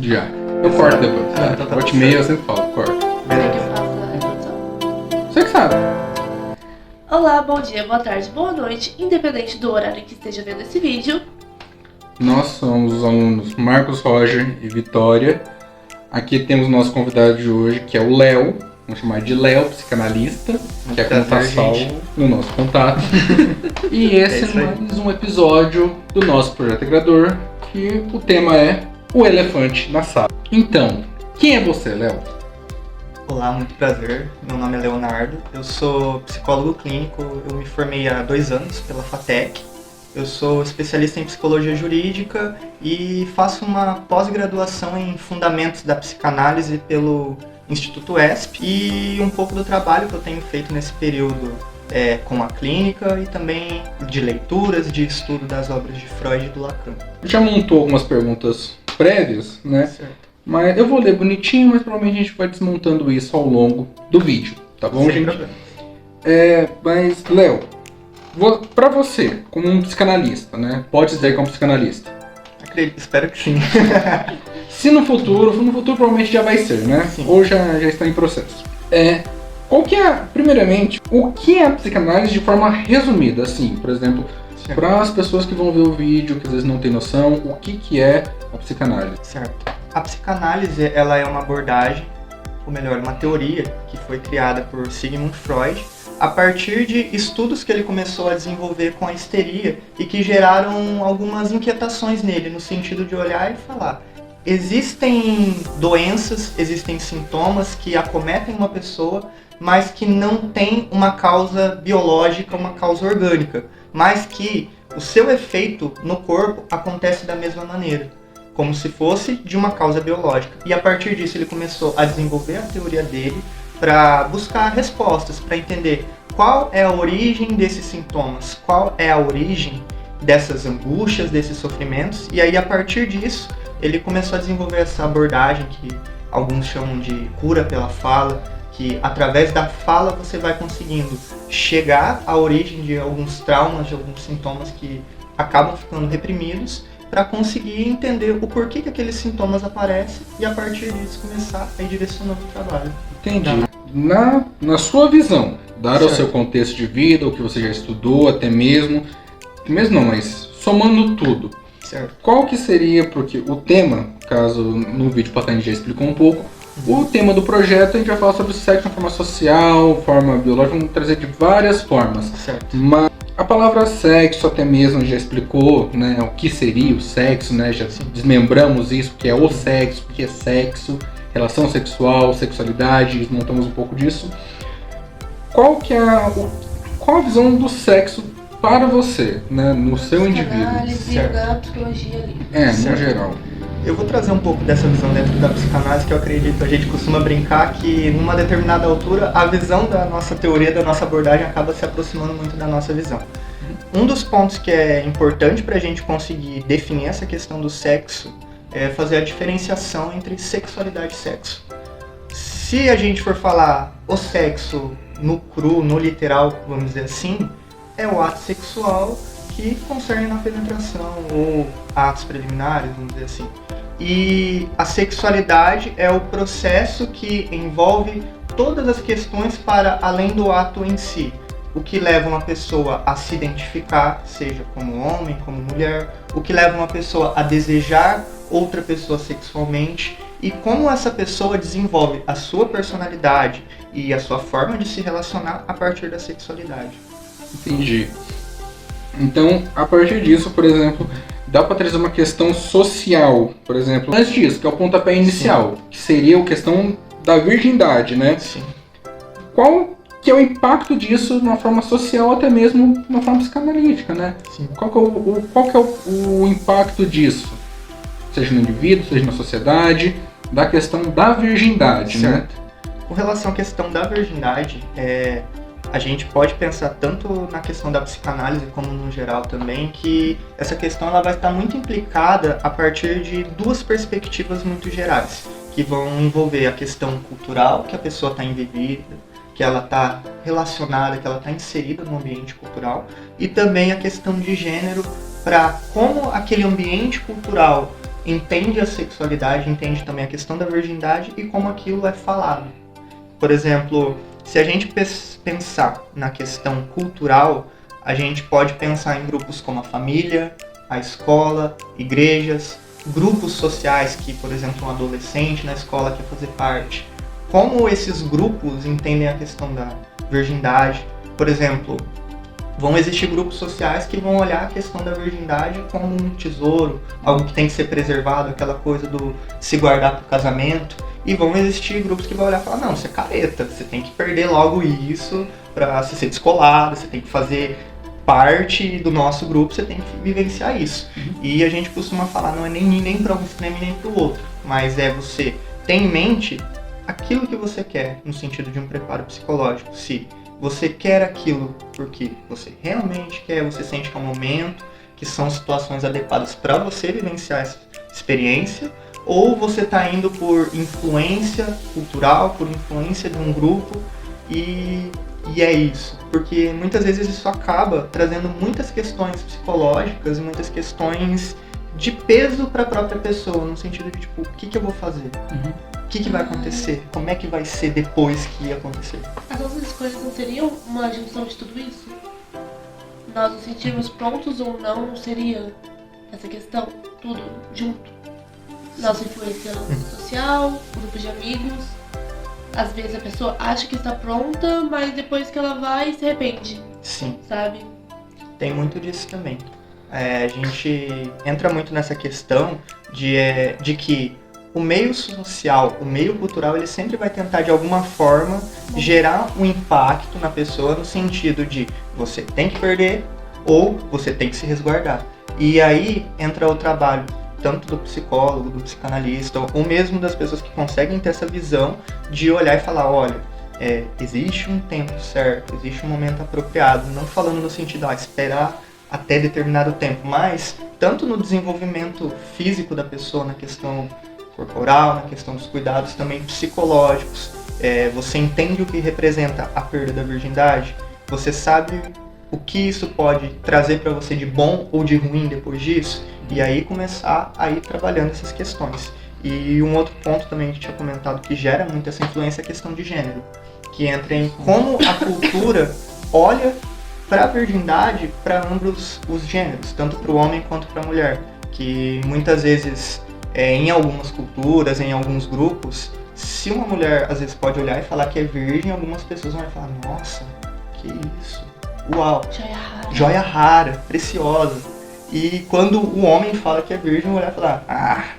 Já. Eu corto depois. Então tá Volte bom. meio, eu sempre falo, corto. Quer que faça a introdução? Você que sabe. Olá, bom dia, boa tarde, boa noite, independente do horário que esteja vendo esse vídeo. Nós somos os alunos Marcos Roger e Vitória. Aqui temos o nosso convidado de hoje, que é o Léo. Vamos chamar de Léo, psicanalista, que é como tá salvo no nosso contato. E esse é mais um episódio do nosso projeto integrador, que o tema é o elefante na sala. Então, quem é você, Léo? Olá, muito prazer. Meu nome é Leonardo. Eu sou psicólogo clínico. Eu me formei há 2 anos pela FATEC. Eu sou especialista em psicologia jurídica e faço uma pós-graduação em fundamentos da psicanálise pelo Instituto ESP. E um pouco do trabalho que eu tenho feito nesse período com a clínica e também de leituras, de estudo das obras de Freud e do Lacan. Já montou algumas perguntas prévias, né? Certo. Mas eu vou ler bonitinho, mas provavelmente a gente vai desmontando isso ao longo do vídeo, tá bom, Sem gente? problema. Mas, Léo, pra você, como um psicanalista, né? Pode dizer que é um psicanalista. Espero que sim. Se no futuro provavelmente já vai ser, né? Sim. Ou já está em processo. Qual que é, primeiramente, o que é a psicanálise de forma resumida, assim, por exemplo, para as pessoas que vão ver o vídeo, que às vezes não tem noção, o que é a psicanálise? Certo. A psicanálise, ela é uma abordagem, ou melhor, uma teoria que foi criada por Sigmund Freud a partir de estudos que ele começou a desenvolver com a histeria e que geraram algumas inquietações nele, no sentido de olhar e falar: existem doenças, existem sintomas que acometem uma pessoa, mas que não tem uma causa biológica, uma causa orgânica, mas que o seu efeito no corpo acontece da mesma maneira, como se fosse de uma causa biológica. E a partir disso ele começou a desenvolver a teoria dele para buscar respostas, para entender qual é a origem desses sintomas, qual é a origem dessas angústias, desses sofrimentos. E aí, a partir disso, ele começou a desenvolver essa abordagem que alguns chamam de cura pela fala, que através da fala você vai conseguindo chegar à origem de alguns traumas, de alguns sintomas que acabam ficando reprimidos, para conseguir entender o porquê que aqueles sintomas aparecem e a partir disso começar a ir direcionando o trabalho. Entendi. Na sua visão, dado o Certo. seu contexto de vida, o que você já estudou, até mesmo não, mas somando tudo, Certo. qual que seria, porque o tema, caso no vídeo passado a gente já explicou um pouco, o tema do projeto a gente vai falar sobre sexo de forma social, forma biológica, vamos trazer de várias formas. Certo. Mas a palavra sexo até mesmo já explicou, né, o que seria o sexo, né, já desmembramos isso, o que é o sexo, o que é sexo, relação sexual, sexualidade, desmontamos um pouco disso. Qual a visão do sexo para você, né, no seu indivíduo? Psicanálise e Certo. da psicologia ali. No Certo. geral. Eu vou trazer um pouco dessa visão dentro da psicanálise, que eu acredito, a gente costuma brincar que numa determinada altura a visão da nossa teoria, da nossa abordagem acaba se aproximando muito da nossa visão. Um dos pontos que é importante para a gente conseguir definir essa questão do sexo é fazer a diferenciação entre sexualidade e sexo. Se a gente for falar o sexo no cru, no literal, vamos dizer assim, é o ato sexual que concerne na penetração ou atos preliminares, vamos dizer assim. E a sexualidade é o processo que envolve todas as questões para além do ato em si. O que leva uma pessoa a se identificar, seja como homem, como mulher, o que leva uma pessoa a desejar outra pessoa sexualmente e como essa pessoa desenvolve a sua personalidade e a sua forma de se relacionar a partir da sexualidade. Entendi. Então, a partir disso, por exemplo, dá para trazer uma questão social, por exemplo, antes disso, que é o pontapé inicial, que seria a questão da virgindade, né? Sim. Qual que é o impacto disso de uma forma social, até mesmo de uma forma psicanalítica, né? Sim. Qual que é o impacto disso? Seja no indivíduo, seja na sociedade, da questão da virgindade, né? Certo. Com relação à questão da virgindade, a gente pode pensar tanto na questão da psicanálise como no geral também, que essa questão ela vai estar muito implicada a partir de 2 perspectivas muito gerais, que vão envolver a questão cultural, que a pessoa está envolvida, que ela está relacionada, que ela está inserida no ambiente cultural, e também a questão de gênero, para como aquele ambiente cultural entende a sexualidade, entende também a questão da virgindade e como aquilo é falado. Por exemplo, se a gente pensar na questão cultural, a gente pode pensar em grupos como a família, a escola, igrejas, grupos sociais que, por exemplo, um adolescente na escola quer fazer parte. Como esses grupos entendem a questão da virgindade? Por exemplo, vão existir grupos sociais que vão olhar a questão da virgindade como um tesouro, algo que tem que ser preservado, aquela coisa do se guardar para o casamento. E vão existir grupos que vão olhar e falar, não, você é careta, você tem que perder logo isso para você ser descolado, você tem que fazer parte do nosso grupo, você tem que vivenciar isso. E a gente costuma falar, não é nem para um extremo nem para o outro, mas é você ter em mente aquilo que você quer, no sentido de um preparo psicológico. Se você quer aquilo porque você realmente quer, você sente que é um momento, que são situações adequadas para você vivenciar essa experiência, ou você está indo por influência cultural, por influência de um grupo, e é isso. Porque muitas vezes isso acaba trazendo muitas questões psicológicas e muitas questões de peso para a própria pessoa, no sentido de, tipo, o que eu vou fazer? O que vai acontecer? Como é que vai ser depois que acontecer? As nossas escolhas não seriam uma junção de tudo isso? Nós nos sentirmos prontos ou não seria essa questão? Tudo junto? Nossa influência social, grupo de amigos. Às vezes a pessoa acha que está pronta, mas depois que ela vai, se arrepende. Sim. Sabe? Tem muito disso também. A gente entra muito nessa questão de que o meio social, o meio cultural, ele sempre vai tentar de alguma forma gerar um impacto na pessoa no sentido de você tem que perder ou você tem que se resguardar. E aí entra o trabalho tanto do psicólogo, do psicanalista, ou mesmo das pessoas que conseguem ter essa visão de olhar e falar, olha, existe um tempo certo, existe um momento apropriado, não falando no sentido, esperar até determinado tempo, mas tanto no desenvolvimento físico da pessoa, na questão corporal, na questão dos cuidados também psicológicos, você entende o que representa a perda da virgindade, você sabe o que isso pode trazer para você de bom ou de ruim depois disso, e aí começar a ir trabalhando essas questões. E um outro ponto também que tinha comentado que gera muito essa influência é a questão de gênero, que entra em como a cultura olha para a virgindade para ambos os gêneros, tanto para o homem quanto para a mulher, que muitas vezes em algumas culturas, em alguns grupos, se uma mulher às vezes pode olhar e falar que é virgem, algumas pessoas vão falar, nossa, que isso, uau, joia rara, preciosa. E quando o homem fala que é virgem, vão olhar e falar,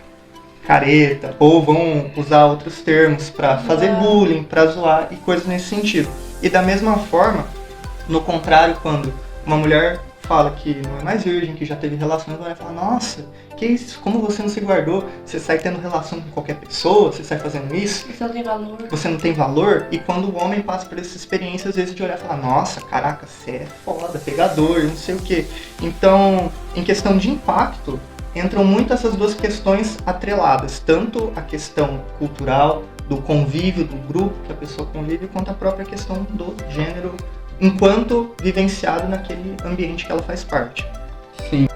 careta, ou vão usar outros termos para fazer bullying, para zoar e coisas nesse sentido. E da mesma forma, no contrário, quando uma mulher fala que não é mais virgem, que já teve relações, vai falar, nossa, que isso, como você não se guardou? Você sai tendo relação com qualquer pessoa, você sai fazendo isso? Você não tem valor. Você não tem valor? E quando o homem passa por essa experiência, às vezes de olhar e falar, nossa, caraca, você é foda, pegador, não sei o quê. Então, em questão de impacto, entram muito essas duas questões atreladas, tanto a questão cultural, do convívio, do grupo que a pessoa convive, quanto a própria questão do gênero, enquanto vivenciado naquele ambiente que ela faz parte. Sim.